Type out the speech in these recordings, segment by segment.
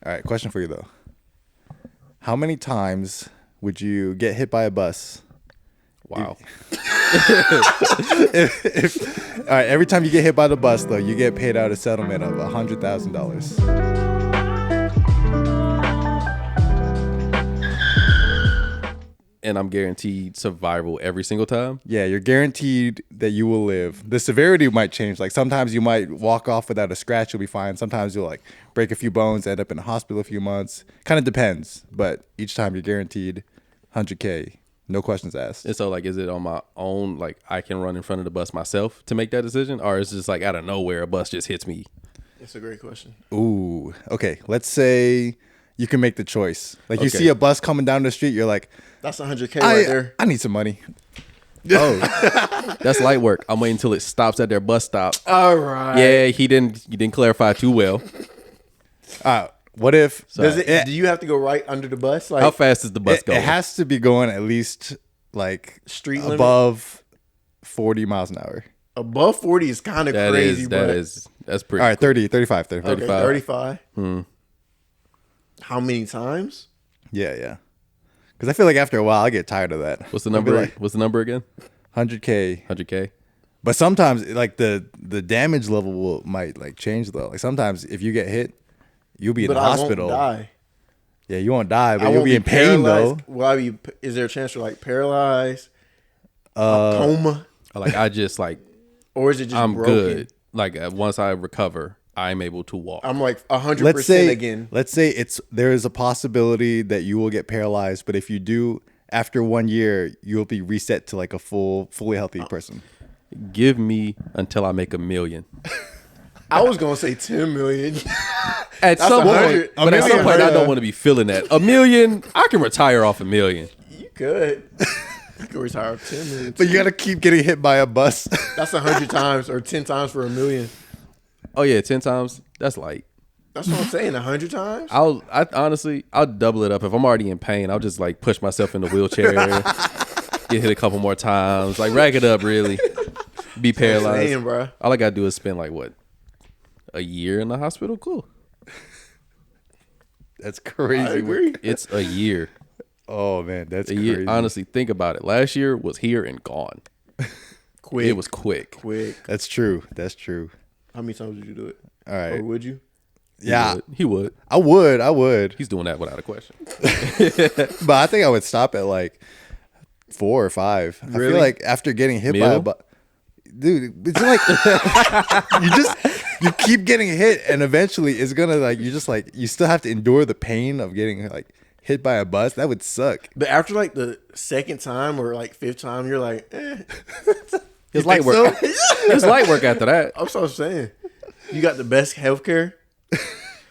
All right, question for you though. How many times would you get hit by a bus? Wow. All right, every time you get hit by the bus though, you get paid out a settlement of $100,000. And I'm guaranteed survival every single time. Yeah, you're guaranteed that you will live. The severity might change. Like sometimes you might walk off without a scratch, you'll be fine. Sometimes you'll like break a few bones, end up in a hospital a few months. Kind of depends, but each time you're guaranteed $100K, no questions asked. And so, like, is it on my own? Like, I can run in front of the bus myself to make that decision, or is it just like out of nowhere a bus just hits me? That's a great question. Ooh, okay. Let's say you can make the choice. Like you Okay. see a bus coming down the street, you're like, That's $100K right there. I need some money. Oh, that's light work. I'm waiting until it stops at their bus stop. All right. Yeah, you didn't clarify too well. What if Does it? Do you have to go right under the bus? Like How fast is the bus it going? has to be going at least like Street limit? above 40 miles an hour. above 40 is kind of crazy. That's pretty. All right, 30, 35, 35. Okay, 35. 35. How many times? Yeah. Because I feel like after a while, I get tired of that. What's the I'll be number? like, What's the number again? 100K. 100K. But sometimes, like the damage level might like change though. Like sometimes, if you get hit, you'll be in But the I hospital. won't die. Yeah, you won't die, but I you'll won't be in pain paralyzed. though. Will I be? Is there a chance for like paralyzed, coma, Like I just like or is it just I'm broken? good. Like once I recover, I'm able to walk. I'm like 100% Let's say again. Let's say there is a possibility that you will get paralyzed, but if you do, after 1 year, you'll be reset to like a fully healthy person. Give me until I make $1 million. I was gonna say 10 million. At some 100. point, but at some point, I don't want to be feeling that. $1 million, I can retire off $1 million. You could. You could retire off 10 million. But you gotta keep getting hit by a bus. That's 100 times or 10 times for $1 million. Oh yeah, 10 times. That's light. That's what I'm saying. 100 times. I'll double it up. If I'm already in pain, I'll just like push myself in the wheelchair, get hit a couple more times, like rack it up. Really, be paralyzed. Saying, bro. All I gotta do is spend like what, a year in the hospital. Cool. That's crazy. I agree. It's a year. Oh man, that's A crazy. year. Honestly, think about it. Last year was here and gone. Quick. It was quick. Quick. That's true. That's true. How many times would you do it? All right. Or would you? Yeah, He would. I would. He's doing that without a question. But I think I would stop at like 4 or 5. I Really? feel like after getting hit by Meal? a bus, dude, it's like you keep getting hit, and eventually it's gonna like you still have to endure the pain of getting like hit by a bus. That would suck. But after like the second time or like fifth time, you're like, It's light work. It's light work after that. I'm so saying. You got the best healthcare.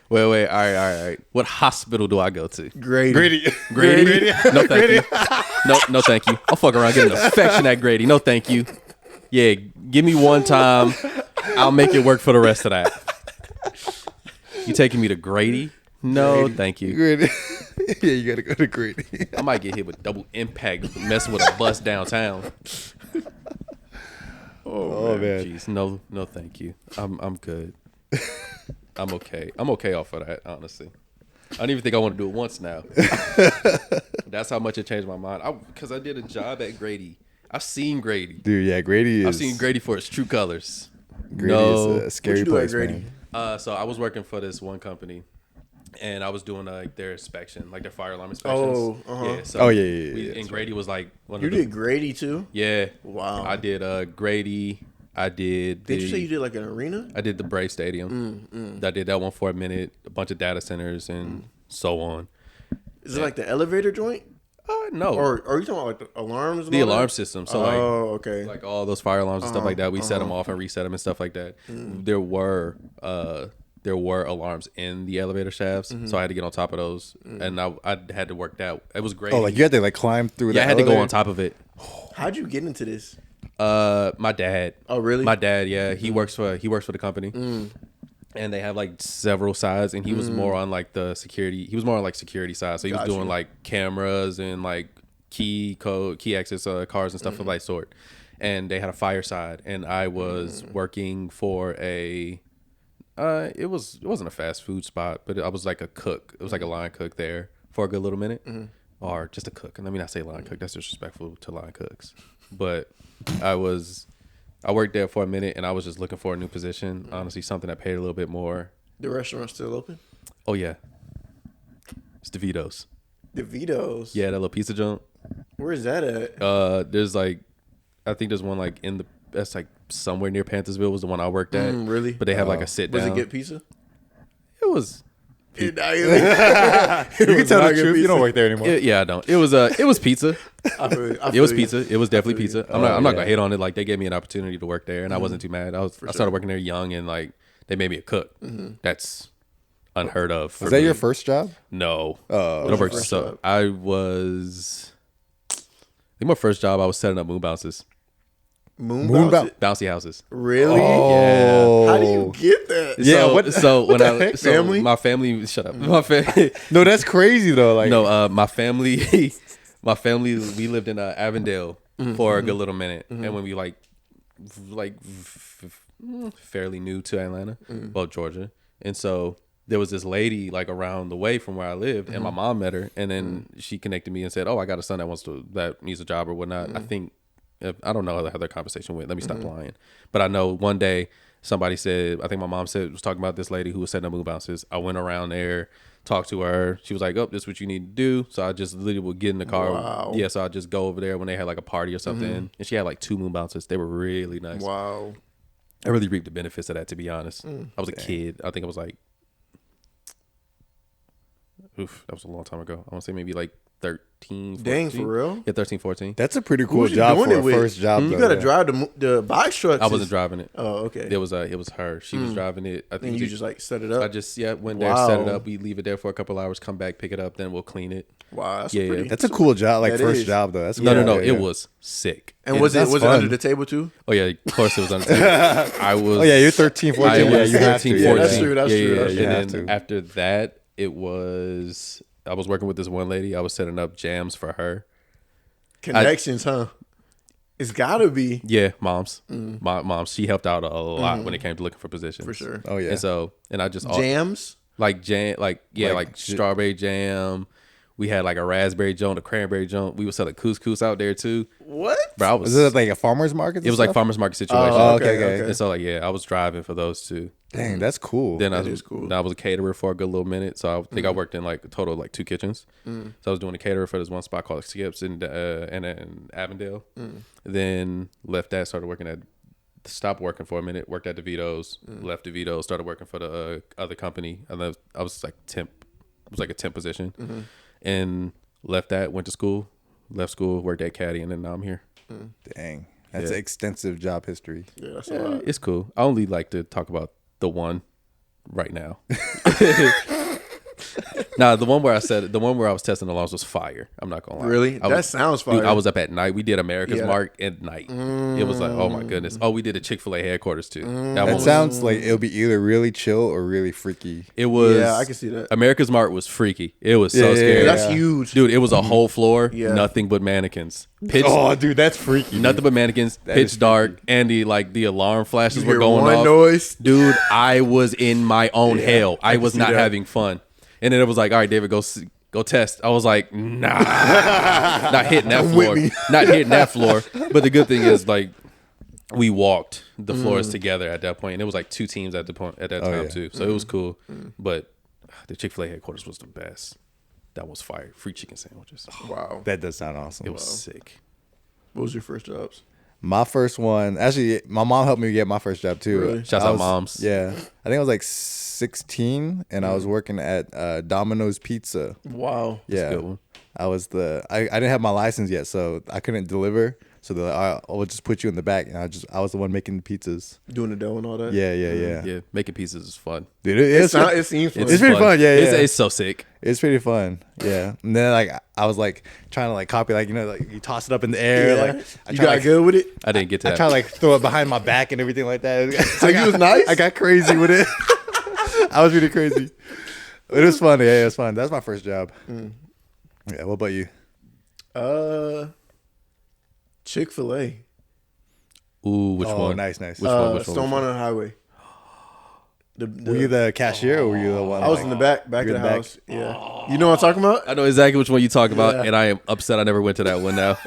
Wait. All right. What hospital do I go to? Grady. Grady? No, thank you. No, thank you. I'll fuck around, get an infection at Grady. No, thank you. Yeah, give me one time. I'll make it work for the rest of that. You taking me to Grady? No, thank you. Grady. Yeah, you gotta go to Grady. I might get hit with double impact messing with a bus downtown. Oh man. Jeez, no, thank you. I'm good. I'm okay. I'm okay off of that, honestly. I don't even think I want to do it once now. That's how much it changed my mind. Because I did a job at Grady. I've seen Grady. Dude, yeah, Grady is. I've seen Grady for its true colors. Grady is a scary What'd you do at place, Grady? man. So I was working for this one company, and I was doing like their inspection, like their fire alarm inspections. Oh, uh-huh. Yeah. So Oh, yeah, And Grady was like one You of the. did Grady too? Yeah. Wow. I did Grady. I did. Did you say you did like an arena? I did the Brave Stadium. I did that one for a minute, a bunch of data centers and so on. Is it like the elevator joint? No. Or are you talking about like the alarms? And the all alarm that? system. So okay. like all those fire alarms and stuff like that, we set them off and reset them and stuff like that. There were alarms in the elevator shafts, so I had to get on top of those, and I had to work that. It was great. Oh, like you had to like climb through. Yeah, I had to go elevator? on top of it. How'd you get into this? My dad. Oh, really? My dad. Yeah, he works for the company, and they have like several sides, and he was more on like the security. He was more on like security side, so he was Gotcha. doing like cameras and like key access cars and stuff of that sort. And they had a fire side, and I was working for It wasn't a fast food spot, but I was like a cook. It was like a line cook there for a good little minute, or just a cook. And let me not say line cook. That's disrespectful to line cooks. But I worked there for a minute, and I was just looking for a new position. Honestly, something that paid a little bit more. The restaurant's still open? Oh yeah, it's DeVito's. DeVito's? Yeah, that little pizza joint. Where is that at? There's like, I think there's one like that's like somewhere near Panthersville was the one I worked at. Really? But they have like a sit down. Was it good pizza? It was. You can tell the truth. You don't work there anymore. Yeah, I don't. It was pizza. I feel It was you. pizza. It was definitely pizza. I'm not gonna hate on it. Like they gave me an opportunity to work there, and I wasn't too mad. I started working there young, and like they made me a cook. That's unheard of. Was that your first job? No. What was your first job? I think my first job I was setting up moon bounces, Moon bounce- bouncy houses. Really? Oh. How do you get that? Yeah, So, what- so when the heck? Family? my family, shut up. My family. No, that's crazy though. Like, No, my family, we lived in Avondale for a good little minute, and when we fairly new to Atlanta, well Georgia, and so there was this lady like around the way from where I lived, and my mom met her, and then she connected me and said, "Oh, I got a son that needs a job or whatnot." I think I don't know how their conversation went. Let me stop lying, but I know one day somebody said, I think my mom was talking about this lady who was setting up moon bounces. I went around there, talked to her. She was like, "Oh, this is what you need to do." So I just literally would get in the car. Wow. Yeah, so I just go over there when they had like a party or something, and she had like 2 moon bounces. They were really nice. Wow. I really reaped the benefits of that, to be honest. I was a kid. I think I was like, that was a long time ago. I want to say maybe like 13, 14. Dang, for real? Yeah, 13, 14. that's a pretty Who cool was you job doing for it a with? first job. You though, gotta yeah. drive the box trucks. I wasn't driving it. Oh, okay. It was her. She was driving it. I think And you just like set it up. I just went there, set it up. We leave it there for a couple hours, come back, pick it up, then we'll clean it. Wow, that's Yeah, pretty. That's a cool job, like That first is. job though. That's No, cool. it was sick. And was it that's it fun. under the table too? Oh yeah, of course it was on the table. I was. Oh yeah, you're 13, 14. I Yeah, was you have 13, to. 14. That's true, that's yeah, true, yeah, that's yeah. true. You And have then to. after that, I was working with this one lady. I was setting up jams for her. Connections, huh? It's gotta be Yeah, moms. My mom, she helped out a lot when it came to looking for positions. for sure. Oh yeah. And I just Jams. like jam, like Like strawberry jam. We had like a raspberry joint, a cranberry joint. We were selling couscous out there too. What? Bro, I Was was. it like a farmer's market? It was like farmers market situation. Oh, okay. And so like I was driving for those two. Dang, that's cool. Then I is was cool. then I was a caterer for a good little minute. So I think I worked in like a total of like 2 kitchens. So I was doing a caterer for this one spot called Skips in Avondale. Then left that, stopped working for a minute, worked at DeVito's, left DeVito's, started working for the other company. And then I was like temp. It was like a temp position. And left that, went to school, left school, worked at Caddy, and then now I'm here. Dang, that's Yeah. extensive job history. Yeah, that's a lot. It's cool. I only like to talk about the one right now. Nah, the one where I was testing alarms was fire. I'm not gonna lie. Really? I That was- sounds Dude, fire. I was up at night. We did America's Yeah. Mark at night. It was like, oh my goodness. Oh, we did a Chick-fil-A headquarters too. That That one was, sounds like it'll be either really chill or really freaky. it was. Yeah, I can see that. America's Mark was freaky. It was so Yeah, scary. That's huge. Dude, it was a whole floor, Yeah. nothing but mannequins. Pitch, Oh, dude, that's freaky. nothing but mannequins, That pitch is dark, and the alarm flashes You were hear going one off. noise. Dude, I was in my own hell. I was see not that. having fun. And then it was like, all right, David, go test. I was like, nah, not hitting that floor, not hitting that floor. But the good thing is, like, we walked the floors together at that point, and it was like 2 teams at that time yeah. too. So it was cool. But the Chick-fil-A headquarters was the best. That was fire. Free chicken sandwiches. Wow. That does sound awesome. It was sick. What was your first jobs? My first one, actually, my mom helped me get my first job too. Really? Shouts I out was- moms. Yeah, I think I was like 16, and I was working at Domino's Pizza. Wow. Yeah, a good one. I was I didn't have my license yet, so I couldn't deliver. So they're like, all right, I'll just put you in the back, and I was the one making the pizzas. Doing the dough and all that. Yeah. Yeah, making pieces is fun. Dude, It seems fun. It's pretty fun, yeah, yeah. It's so sick. It's pretty fun, yeah. And then like I was like trying to like copy, like like you toss it up in the air, Yeah. like You got good with it? I didn't get to I that. try to like throw it behind my back and everything like that. So you was nice? I got crazy with it. I was really crazy. It was fun. Yeah, it was fun. That's my first job. Yeah. What about you? Chick-fil-A. Ooh, which Oh, one? nice. Which one? Storm on the Highway. Were you the cashier or were you the one? I was in the back of the house. Yeah. You know what I'm talking about? I know exactly which one you talk about, and I am upset I never went to that one now.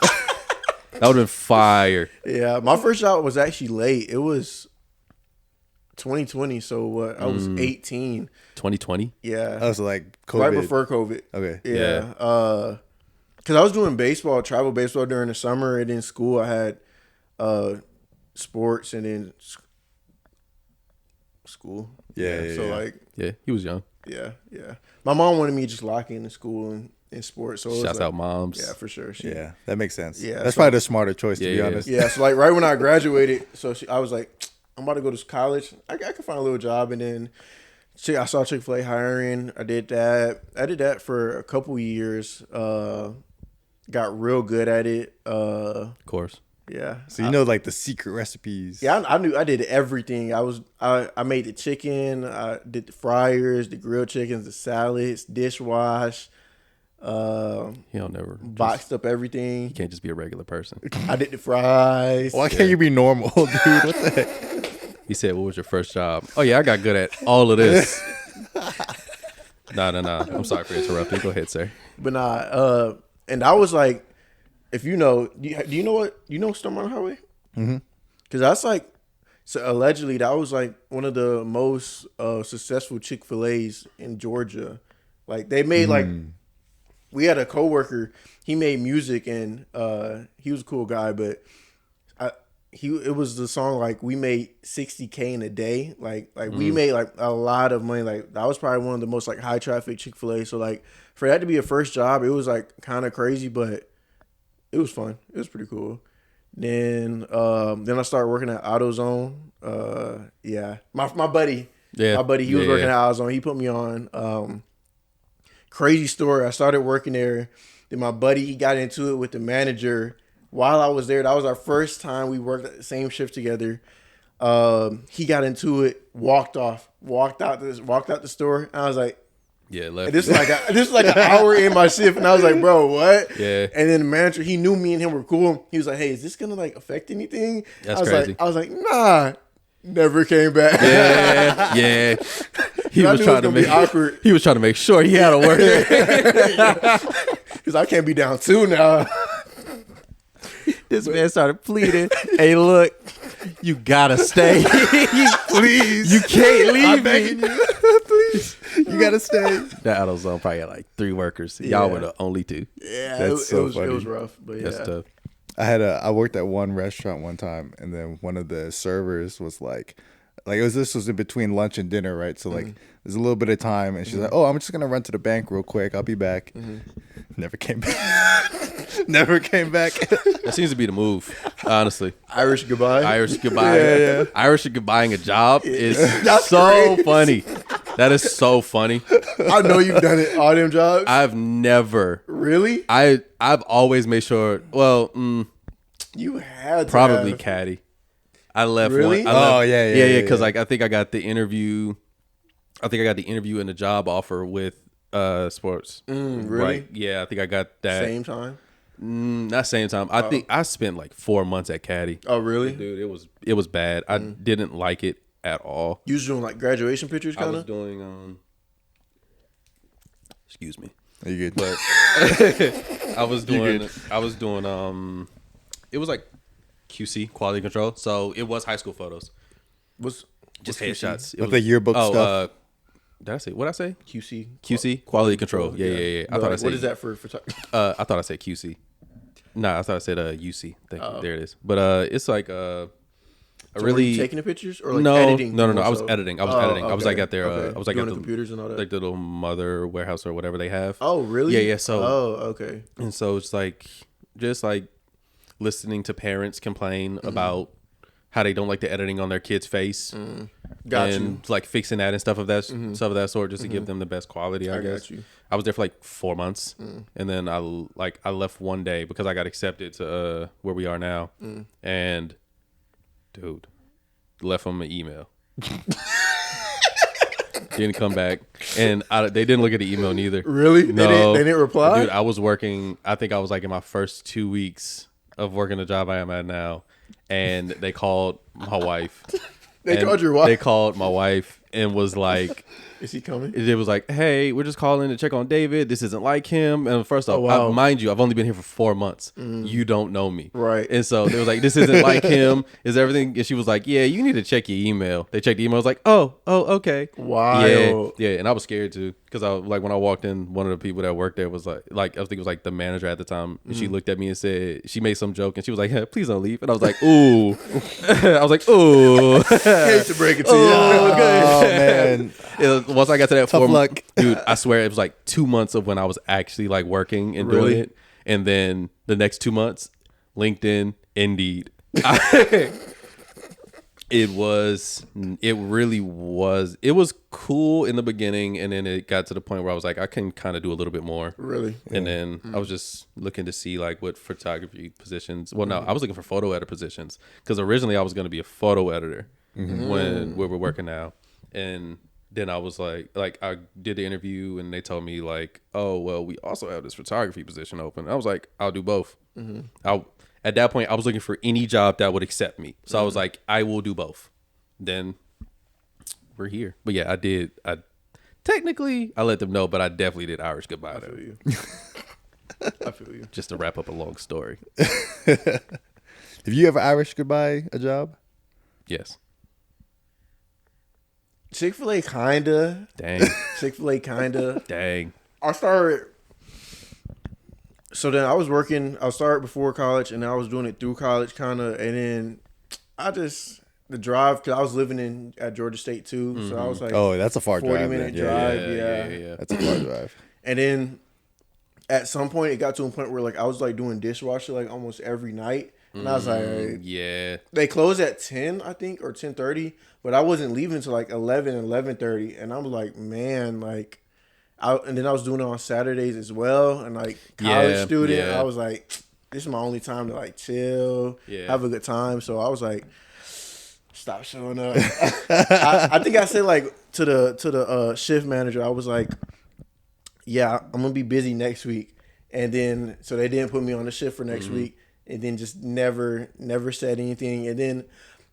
That would have been fire. Yeah. My first job was actually late. It was 2020. So what? I was 18. 2020? Yeah. I was like COVID. Right before COVID. Okay. Yeah. Because I was doing travel baseball during the summer, and in school I had sports, and then school. Yeah. So like, Yeah, he was young. yeah. My mom wanted me to just lock in school and in sports. So it was Shouts like, out moms. Yeah, for sure. Yeah, that makes sense. Yeah, That's so- probably the smarter choice, to be Yeah. honest. Yeah. So like right when I graduated, I was like, I'm about to go to college. I could find a little job, and then I saw Chick-fil-A hiring. I did that for a couple years. Got real good at it. Of course. Yeah. So you know, like the secret recipes. Yeah, I knew I did everything. I made the chicken, I did the fryers, the grilled chickens, the salads, dishwash, He'll never boxed up everything. You can't just be a regular person. I did the fries. Why can't you be normal, dude? What the heck? He said, "What was your first job?" Oh yeah, I got good at all of this. No. I'm sorry for interrupting. Go ahead, sir. But nah, and I was like, if you know, do you know what Stormont Highway? Mm-hmm. Because that's like, so allegedly that was like one of the most successful Chick-fil-A's in Georgia. Like they made like, we had a coworker. He made music, and he was a cool guy, but it was the song like we made $60K in a day. Like we made like a lot of money. Like that was probably one of the most like high traffic Chick-fil-A. So like for that to be a first job, it was like kind of crazy, but it was fun. It was pretty cool. Then I started working at AutoZone. Yeah, my buddy. Yeah, my buddy. He was working at AutoZone. He put me on. Crazy story. I started working there. Then my buddy, he got into it with the manager while I was there. That was our first time we worked at the same shift together. He got into it, walked out the store. And I was like, yeah, left. This is like an hour in my shift, and I was like, bro, what? Yeah. And then the manager, he knew me and him were cool. He was like, hey, is this gonna like affect anything? That's crazy. I was like, nah. Never came back. Yeah. He was trying to make awkward. He was trying to make sure he had a work. Because I can't be down two now. This man started pleading. Hey, look, you gotta stay. Please, You can't leave I'm me. begging you. Please, you gotta stay. That AutoZone probably had like 3 workers. Y'all were the only 2. Yeah, That's so it funny. was rough, but yeah. That's tough. I worked at one restaurant one time, and then one of the servers was like this was in between lunch and dinner, right? So like there's a little bit of time, and she's like, "Oh, I'm just gonna run to the bank real quick. I'll be back." Never came back. Never came back. That seems to be the move, honestly. Irish goodbye. Irish goodbye. Yeah. Irish goodbying a job is That's so crazy. funny. That is so funny. I know you've done it, all them jobs. I've never. Really? I've always made sure. Well, You had to probably have. caddy. I left Really? one. I left, Oh, yeah. Because like I think I got the interview. I think I got the interview and the job offer with sports. Really? Right. Yeah, I think I got that. Same time? Not same time. I think I spent like 4 months at caddy. Oh, really? Dude, it was bad. I didn't like it at all. You was doing like graduation pictures, I kind was of? doing excuse me. Are you good? But I was doing it was like QC, quality control. So it was high school photos. What's Just QC? headshots. It With was, the yearbook stuff? Did I say what I say? QC. QC, quality control. Yeah. I thought I said What is that for? I thought I said QC. Nah, I thought I said UC. Thank you. There it is. But it's like a So really were you taking the pictures or like no, editing? no. more I was so? editing. I was Oh, editing. I was okay. like at their. Okay. I was like Doing at the computers and all that. like the little mother warehouse or whatever they have. Oh, really? Yeah. So okay. and so it's like just like listening to parents complain about how they don't like the editing on their kid's face. Got and you. like fixing that and stuff of that stuff of that sort, just to give them the best quality. I guess. got you. I was there for like 4 months, and then I left one day because I got accepted to where we are now, and dude, left them an email. Didn't come back, and they didn't look at the email neither. Really? No, They didn't reply? Dude, I was working. I think I was like in my first 2 weeks of working the job I am at now, and they called my wife. They called your wife? They called my wife, and was like, Is he coming? it was like, hey, we're just calling to check on David. This isn't like him. And first off, wow. mind you, I've only been here for 4 months. You don't know me. Right. And so they was like, this isn't like him. Is everything? And she was like, yeah, you need to check your email. They checked the email. I was like, oh, okay. Wild. Yeah. And I was scared too. Because I like when I walked in, one of the people that worked there was like I think it was like the manager at the time. And she looked at me and said, she made some joke and she was like, hey, please don't leave. And I was like, ooh. I was like, ooh. Hate to break it to you. Oh man, Once I got to that Tough luck. dude, I swear it was like 2 months of when I was actually like working and doing Really? it. And then the next 2 months, LinkedIn, Indeed. It really was. It was cool in the beginning, and then it got to the point where I was like, I can kind of do a little bit more. Really? And then I was just looking to see like what photography positions. Well, no, I was looking for photo editor positions because originally I was going to be a photo editor when we were working now, and then I was like I did the interview and they told me like, oh well, we also have this photography position open. I was like, I'll do both. At that point, I was looking for any job that would accept me. So I was like, I will do both. Then we're here. But yeah, I did. I let them know, but I definitely did Irish goodbye. I feel you. I feel you. Just to wrap up a long story. have you ever Irish goodbye a job? Yes. Chick-fil-A kinda. Dang. Chick-fil-A kinda. Dang. I started. So then I started before college and I was doing it through college kind of. And then the drive, because I was living at Georgia State too. So I was like, Oh, that's a far 40 drive. minute then. drive. Yeah. That's a far drive. And then at some point it got to a point where like I was like doing dishwasher like almost every night. And I was like, Yeah. they closed at 10, I think, or 10:30, but I wasn't leaving until like 11:30. And I was like, man, like, and then I was doing it on Saturdays as well. And like college student, I was like, this is my only time to like chill, have a good time. So I was like, stop showing up. I think I said like to the shift manager, I was like, yeah, I'm gonna be busy next week. And then so they didn't put me on the shift for next week. And then just never said anything. And then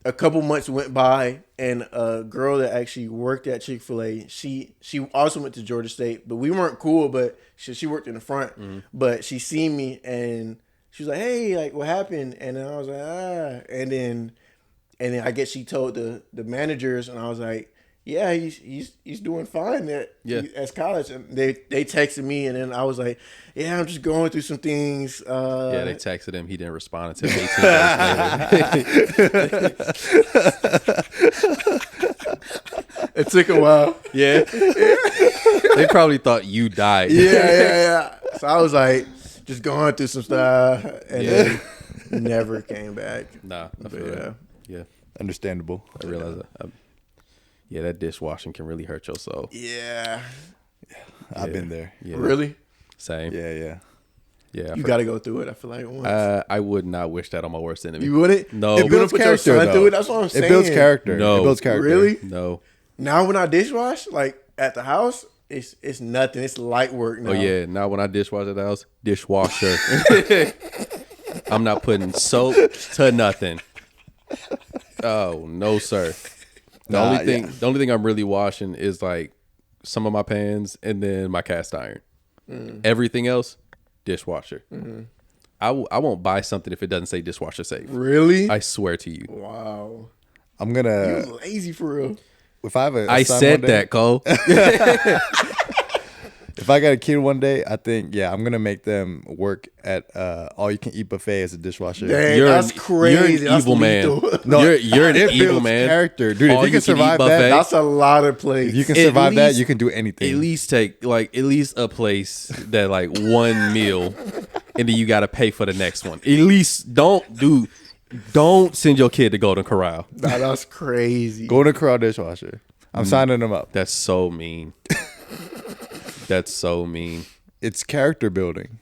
a couple months went by, and a girl that actually worked at Chick-fil-A, she also went to Georgia State, but we weren't cool. But she worked in the front. But she seen me, and she was like, "Hey, like, what happened?" And then I was like, And then I guess she told the managers, and I was like, yeah, he's doing fine at college. And they texted me, and then I was like, yeah, I'm just going through some things. They texted him. He didn't respond until 18 days later. It took a while. Yeah. They probably thought you died. Yeah. So I was like, just going through some stuff, and then never came back. Nah, I feel that. Yeah. Understandable. I realize that. Yeah, that dishwashing can really hurt your soul. Yeah. I've been there. Yeah. Really? Same. Yeah. You got to go through it. I feel like once. I would not wish that on my worst enemy. You wouldn't? No. It builds put your character, son though. through it? That's what I'm saying. It builds character. No. It builds character. Really? No. Now when I dishwash, like at the house, it's nothing. It's light work now. Oh yeah. Now when I dishwash at the house, dishwasher. I'm not putting soap to nothing. Oh no, sir. The only thing I'm really washing is like some of my pans and then my cast iron. Everything else, dishwasher. I won't buy something if it doesn't say dishwasher safe. Really? I swear to you. Wow. I'm gonna. You're lazy for real. If I have a I son said one day- that, Cole. If I got a kid one day, I think I'm gonna make them work at all you can eat buffet as a dishwasher. Dang, that's crazy. You're an evil man. No, You're an it evil builds man. character, dude. All If you can eat survive buffet. that, that's a lot of plays. if you can At survive that, least- you can do anything. At least take like at least a place that like one meal, and then you got to pay for the next one. At least don't send your kid to Golden Corral. Nah, that's crazy. Golden Corral dishwasher. I'm signing them up. That's so mean. That's so mean. It's character building.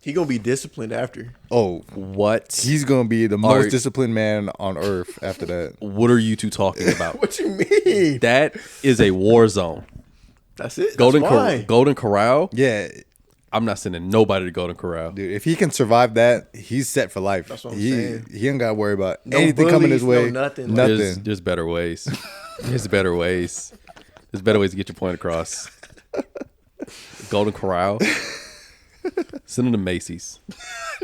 He gonna be disciplined after. Oh, What? he's gonna be the most Are- disciplined man on earth after that. What are you two talking about? What you mean? That is a war zone. That's it. Golden That's why. Golden Corral. Yeah, I'm not sending nobody to Golden Corral. dude. If he can survive that, he's set for life. That's what I'm saying. He ain't gotta worry about No anything coming his bullies, way. no nothing. There's better ways. There's better ways. There's better ways to get your point across. Golden Corral. Send them to Macy's.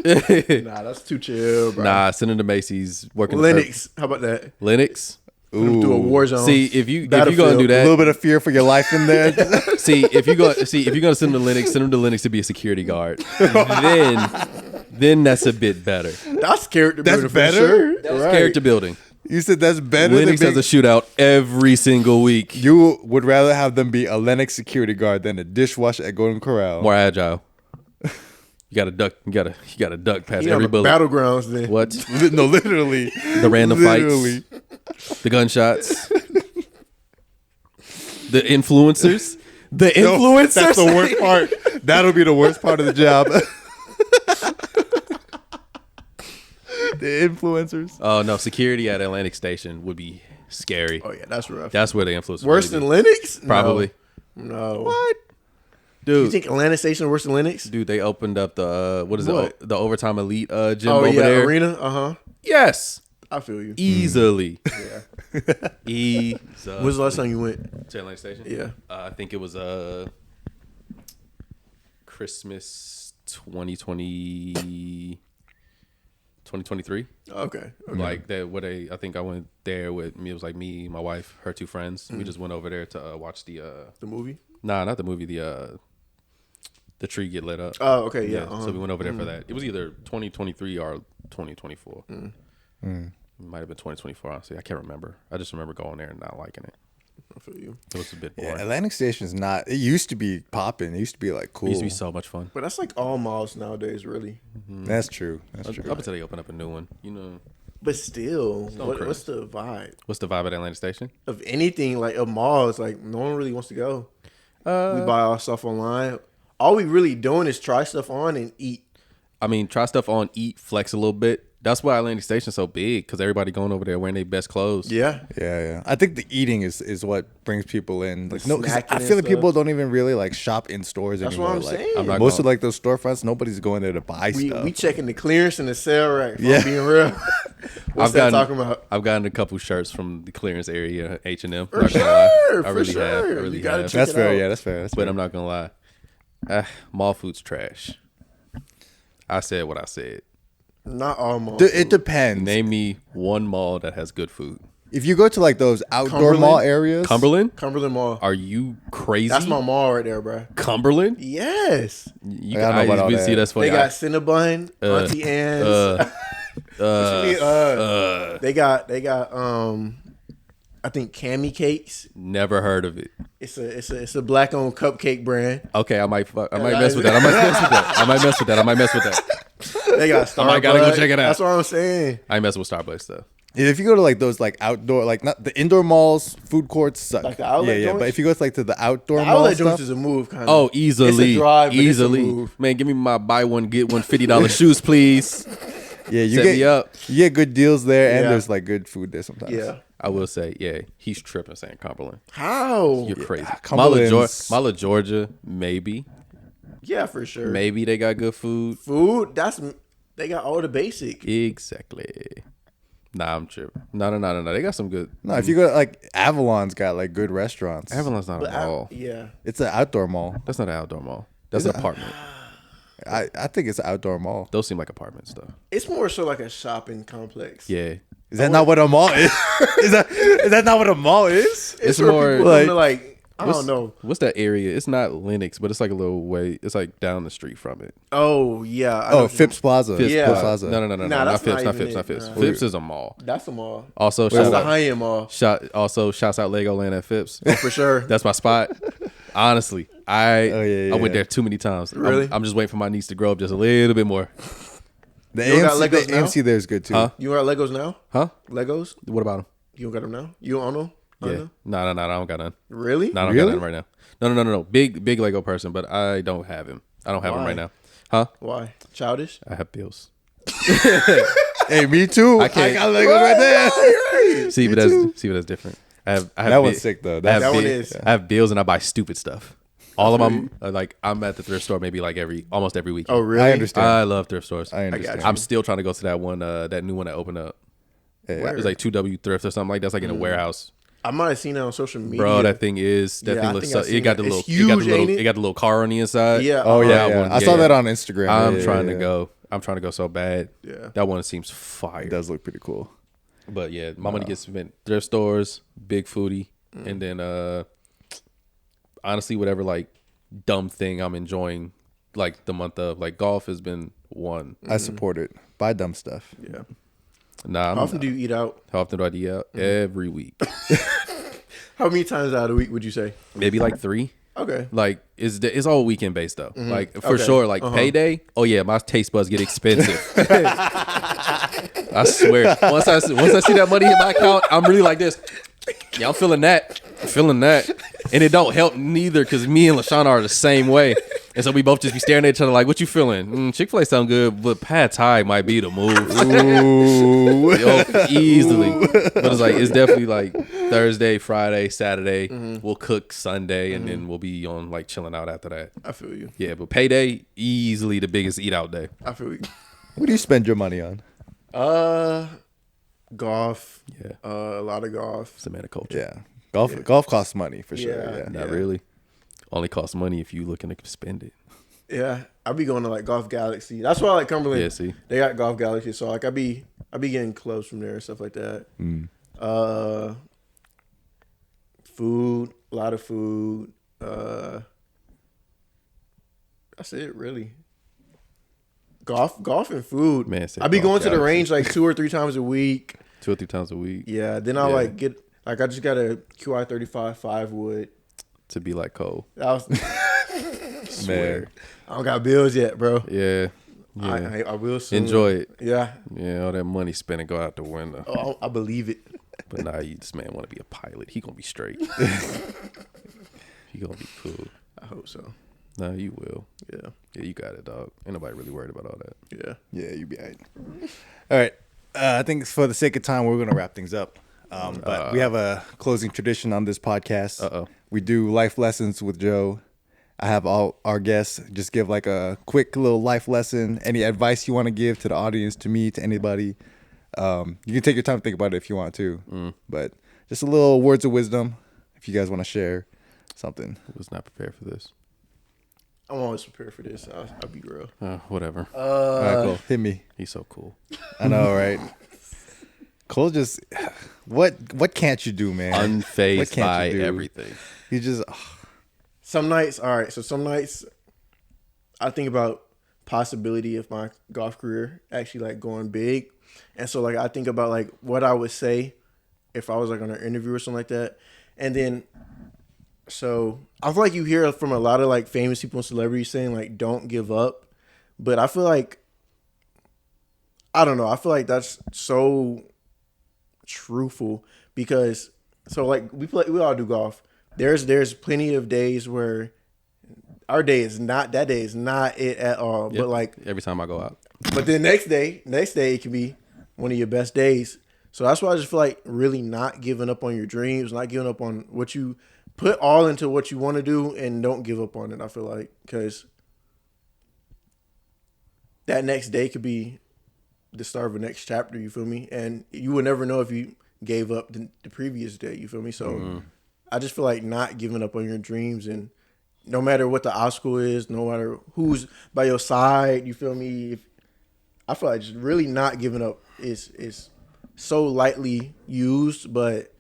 Nah, that's too chill, bro. Nah, send them to Macy's. Working Linux. How about that? Linux. Put them through a war zone. See if you gonna do A little that. bit of fear for your life in there. See if you're gonna send them to Linux, send them to Linux to be a security guard. then that's a bit better. That's character That's building better? for sure. That's character building. You said that's better. Linux has a shootout every single week. You would rather have them be a Linux security guard than a dishwasher at Golden Corral. More agile. You gotta duck. You gotta duck past You know, every the bullet. battlegrounds then. What? No, literally. The random Literally. fights. The gunshots. The influencers. The No, influencers. that's the worst part. That'll be the worst part of the job. The influencers. Oh no! Security at Atlantic Station would be scary. Oh yeah, that's rough. That's where the influencers. Worse really than be. Linux? Probably. No. What? You Dude, think Atlanta Station is worse than Linux? dude, they opened up the what is What? it? The Overtime Elite gym Oh over yeah, there. arena. Uh huh. Yes, I feel you. easily. Yeah. Easily. When's the last time you went? to Atlantic Station? Yeah. I think it was Christmas 2023. Okay. Like that. I think I went there with me. It was like me, my wife, her two friends. We just went over there to watch the. The movie. Nah, not the movie. The tree get lit up. Oh, okay. Yeah. So we went over there for that. It was either 2023 or 2024. It might have been 2024. Honestly, I can't remember. I just remember going there and not liking it. I feel you. It was a bit boring. Yeah, Atlantic Station is not. It used to be popping. It used to be like cool. It used to be so much fun. But that's like all malls nowadays, really. That's true. That's true. Up until they open up a new one. You know, But still, crazy. what's the vibe what's the vibe at Atlantic Station? of anything like of malls? Like no one really wants to go. We buy our stuff online. All we really doing is try stuff on and eat. I mean, try stuff on, eat, flex a little bit. That's why Atlantic Station's so big because everybody going over there wearing their best clothes. Yeah. Yeah. I think the eating is what brings people in. Like, no, 'cause snacking I and feel like people stuff. don't even really like shop in stores That's anymore. what I'm like, saying. I'm not most going. of like those storefronts, nobody's going there to buy stuff. We checking the clearance and the sale rack. If Yeah. I'm being real. What's that talking about? I've gotten a couple shirts from the clearance area, H&M. For sure. I For really sure. have. I really You gotta have. check That's it fair. out. Yeah, that's fair. That's But fair. I'm not gonna lie. Mall food's trash. I said what I said. Not all malls. It depends. Name me one mall that has good food. If you go to like those outdoor Cumberland? mall areas, Cumberland? Cumberland Mall. Are you crazy? That's my mall right there, bro. Cumberland? Yes. You I don't know about all that. see that's funny. They got Cinnabon, Auntie Anne's. They got I think Cammy Cakes. Never heard of it. It's a black owned cupcake brand. Okay, I might mess with that. I might mess with that. They got Starbucks. I might gotta go check it out. That's what I'm saying. I ain't messing with Starbucks though. if you go to like those like outdoor, like not the indoor malls, food courts suck. Like the outlet yeah. joints? But if you go to like to the outdoor The mall outlet stuff, joints is a move, kind of. Oh, easily, It's a drive, but easily. It's a move. Man, give me my buy one get one $50 shoes, please. yeah, you Set get me up. you get good deals there, and Yeah. there's like good food there sometimes. Yeah. I will say, yeah, he's tripping saying Cumberland. How? You're crazy. Cumberland's- Mala, Georgia, maybe. Yeah, for sure. Maybe they got good food. Food. They got all the basic. Exactly. Nah, I'm tripping. No. They got some good. No, if you go like Avalon's got like good restaurants. Avalon's not a mall. Yeah. It's an outdoor mall. That's not an outdoor mall. That's an apartment. I think it's an outdoor mall. Those seem like apartments though. It's more so like a shopping complex. Yeah. Is that not what a mall is? is that not what a mall is? It's where more people like- come to like I don't know. What's that area? It's not Lenox, but it's like a little way. It's like down the street from it. Oh yeah. I know Oh, what you Phipps Plaza. Phipps Yeah. Phipps Plaza. Plaza. No, Nah, not that's Phipps, not not even Phipps, not it. Phipps. Nah. Phipps is a mall. mean. That's a mall. Also, That's shout the out, high end mall shouts out Legoland at Phipps. for sure. That's my spot. Honestly, I yeah, I went yeah. there too many times. Really? I'm just waiting for my niece to grow up just a little bit more. The You don't got AMC, the Legos now? AMC there is good too. Huh? You got Legos now? Huh? Legos? What about them? You don't got them now? You don't own them? Yeah. No, I don't got none. Really? No, I don't Really? got none right now. No. Big Lego person, but I don't have him. I don't have him Why? right now. Huh? Why? Childish? I have bills. Hey, me too. I can't- got Legos right there. See, but that's different. I have That bi- one's sick though. I have, That's That one bi- is. I have bills and I buy stupid stuff. All of them, like I'm at the thrift store maybe like almost every weekend. Oh really? I understand. I love thrift stores. I understand. you. I'm still trying to go to that one, that new one that opened up. Yeah. It's like 2W Thrift or something like that's like in a warehouse. I might have seen it on social media. Bro, that thing is Yeah, I thing looks think so, I've seen it got it. the little It's huge, ain't it? it got the little car on the inside. Yeah. Oh yeah, that yeah. one, I saw yeah. that on Instagram. I'm Yeah, trying yeah, to yeah. go. I'm trying to go so bad. Yeah. That one seems fire. It does look pretty cool. But yeah, my money gets spent thrift stores, big foodie, and then honestly, whatever like dumb thing I'm enjoying, like the month of like golf has been one. I support it. Buy dumb stuff. Yeah. Nah, How often do you eat out? how often do I eat out? Every week, How many times out of the week would you say? maybe like 3. Okay. Like it's all weekend based though. Like for Okay. sure, like payday. Oh yeah, my taste buds get expensive. I swear. Once I see that money hit my account, I'm really like this. Yeah, I'm feeling that. And it don't help neither because me and LaShawn are the same way. And so we both just be staring at each other like, what you feeling? Chick-fil-A sound good, but Pad Thai might be the move. Ooh. Yo, easily. But it's like, it's definitely like Thursday, Friday, Saturday. We'll cook Sunday and then we'll be on like chilling out after that. I feel you. Yeah, but payday, easily the biggest eat out day. I feel you. What do you spend your money on? Golf. Yeah. A lot of golf. It's a man of culture. Yeah, golf costs money for sure. Yeah. Yeah, Not really. Only costs money if you looking to spend it. Yeah. I be going to like Golf Galaxy. That's why I like Cumberland. Yeah, see. They got Golf Galaxy, so like I be getting clubs from there and stuff like that. Food, a lot of food. That's it, really. Golf and food. Man, say I be Golf going to the Galaxy. range like 2 or 3 times a week. 2 or 3 times a week Yeah, then I Yeah. like get like I just got a QI 35 5 wood. to be like Kole. That was man. I don't got bills yet, bro. Yeah. I will soon. Enjoy it. Yeah, Yeah, all that money spent and go out the window. oh, I believe it. But now this man want to be a pilot. He gonna be straight. He gonna be cool. I hope so. Nah, you will. Yeah, Yeah, you got it, dog. Ain't nobody really worried about all that. yeah. Yeah, you be all right. All right. I think for the sake of time, we're going to wrap things up. But we have a closing tradition on this podcast. Uh-oh. We do life lessons with Joe. I have all our guests just give like a quick little life lesson. Any advice you want to give to the audience, to me, to anybody. You can take your time to think about it if you want to. But just a little words of wisdom if you guys want to share something. I was not prepared for this. I'm always prepared for this. I'll be real. Whatever. All right, cool. Hit me. He's so cool. I know, right? Cole just what can't you do, man? What Unfazed can't by you do? everything. He just Some nights, all right. So some nights, I think about possibility of my golf career actually like going big, and so like I think about like what I would say if I was like on an interview or something like that, and then so I feel like you hear from a lot of like famous people and celebrities saying like don't give up, but I feel like I don't know. I feel like that's so truthful because so like we all do golf. There's plenty of days where our day is not it at all. Yep. But like Every time I go out. but then next day it can be one of your best days. So that's why I just feel like really not giving up on your dreams, not giving up on what you put all into what you want to do, and don't give up on it. I feel like because that next day could be the start of a next chapter. You feel me? And you would never know if you gave up the previous day. You feel me? So I just feel like not giving up on your dreams, and no matter what the obstacle is, no matter who's by your side, you feel me? I feel like just really not giving up is so lightly used, but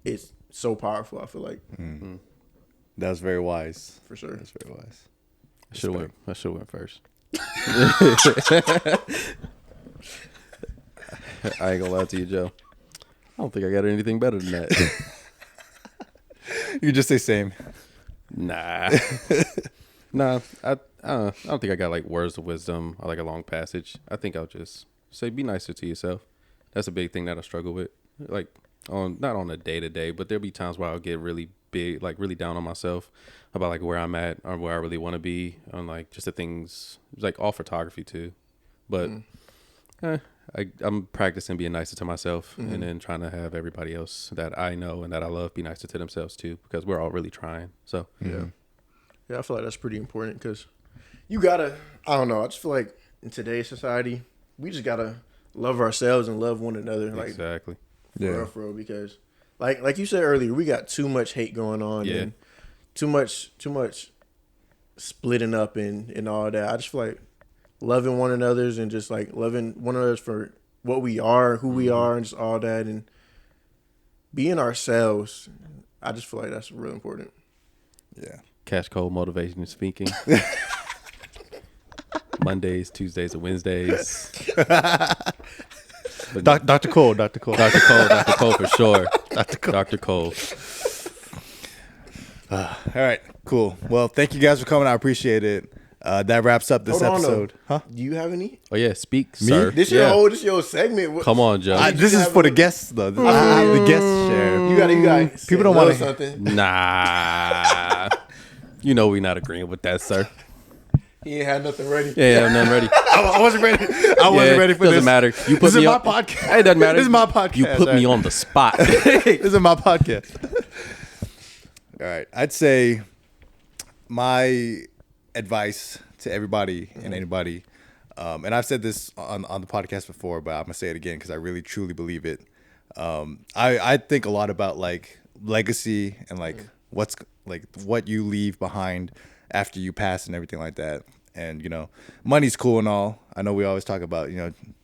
it's so powerful. I feel like that was very wise. for sure. That's very wise. I should have went first. I ain't gonna lie to you, Joe. I don't think I got anything better than that. You just say same. Nah. I don't think I got like words of wisdom or like a long passage. I think I'll just say be nicer to yourself. That's a big thing that I struggle with. Like not on a day to day, but there'll be times where I'll get really big, like really down on myself about like where I'm at or where I really want to be on like just the things like all photography too. But I'm practicing being nicer to myself and then trying to have everybody else that I know and that I love be nicer to themselves too, because we're all really trying. So Yeah, I feel like that's pretty important because you gotta. I don't know. I just feel like in today's society, we just gotta love ourselves and love one another. Like exactly. for real, because like you said earlier, we got too much hate going on. Yeah. And too much splitting up and all that. I just feel like loving one another's and just like loving one another's for what we are, who we are, and just all that, and being ourselves. I just feel like that's really important. Yeah. Cash Kole motivation and speaking. Mondays, Tuesdays, and Wednesdays. Dr. Kole. Dr. Kole for sure. Dr. Kole. All right, cool. Well, thank you guys for coming. I appreciate it. That wraps up this Hold on, episode. though. Do you have any? Oh yeah, speak, sir. This yeah. your segment. What, Come on, Joe. This is for the guests, though. The guests share. you got. People don't want to. something. Nah. You know we not agreeing with that, sir. He ain't had nothing ready. Yeah, I'm nothing ready. I wasn't ready. I wasn't ready for doesn't this. matter. You put This me is on my podcast. It doesn't matter. This is my podcast. You put me all on the spot. right? This is my podcast. All right. I'd say my advice to everybody and anybody, and I've said this on the podcast before, but I'm gonna say it again because I really truly believe it. I think a lot about like legacy and like what's like what you leave behind after you pass and everything like that. And money's cool and all. I know we always talk about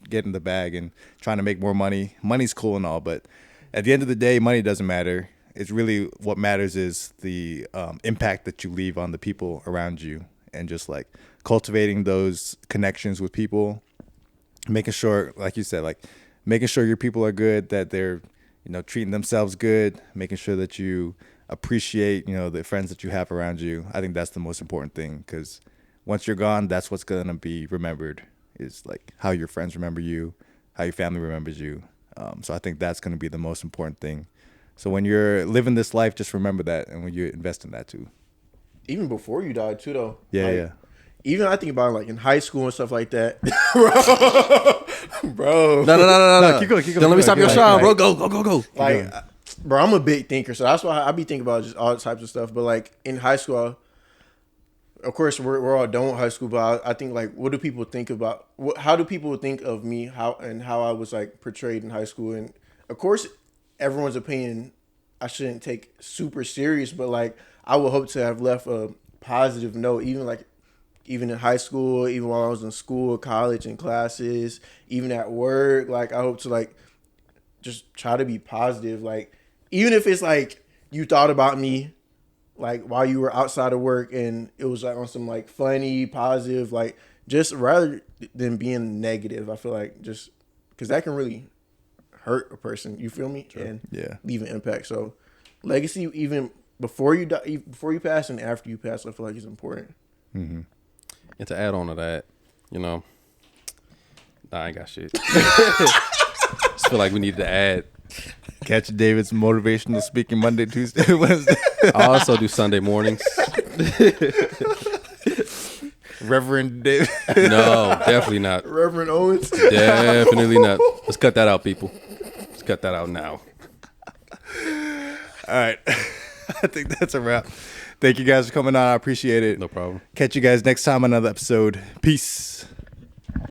getting the bag and trying to make more money. Money's cool and all, but at the end of the day, money doesn't matter. It's really what matters is the impact that you leave on the people around you, and just like cultivating those connections with people, making sure, like you said, like making sure your people are good, that they're treating themselves good, making sure that you appreciate the friends that you have around you. I think that's the most important thing, because once you're gone, that's what's gonna be remembered, is like how your friends remember you, how your family remembers you. So I think that's gonna be the most important thing. So when you're living this life, just remember that, and when you invest in that too. Even before you died too, though. Yeah, Like, yeah. Even I think about like in high school and stuff like that, bro. No. Keep going. Don't let me stop your Keep shine, going. bro. Go. Like, bro, I'm a big thinker, so that's why I be thinking about just all types of stuff. But like in high school, of course, we're all done with high school, but I think like, what do people think about? How do people think of me? How I was like portrayed in high school? And of course, everyone's opinion I shouldn't take super serious, but like I would hope to have left a positive note, even in high school, even while I was in school, college, and classes, even at work. Like I hope to like just try to be positive. Like even if it's like you thought about me like while you were outside of work and it was like on some like funny, positive, like just rather than being negative, I feel like just because that can really hurt a person. You feel me? Sure. And leave an impact. So legacy, even before you die, before you pass and after you pass, I feel like it's important. Mm-hmm. And to add on to that, nah, I ain't got shit. Just feel like we need to add. Catch David's motivational speaking Monday, Tuesday, Wednesday. I also do Sunday mornings. Reverend David. No, definitely not. Reverend Owens. Definitely not. Let's cut that out, people. Let's cut that out now. All right. I think that's a wrap. Thank you guys for coming on. I appreciate it. No problem. Catch you guys next time on another episode. Peace.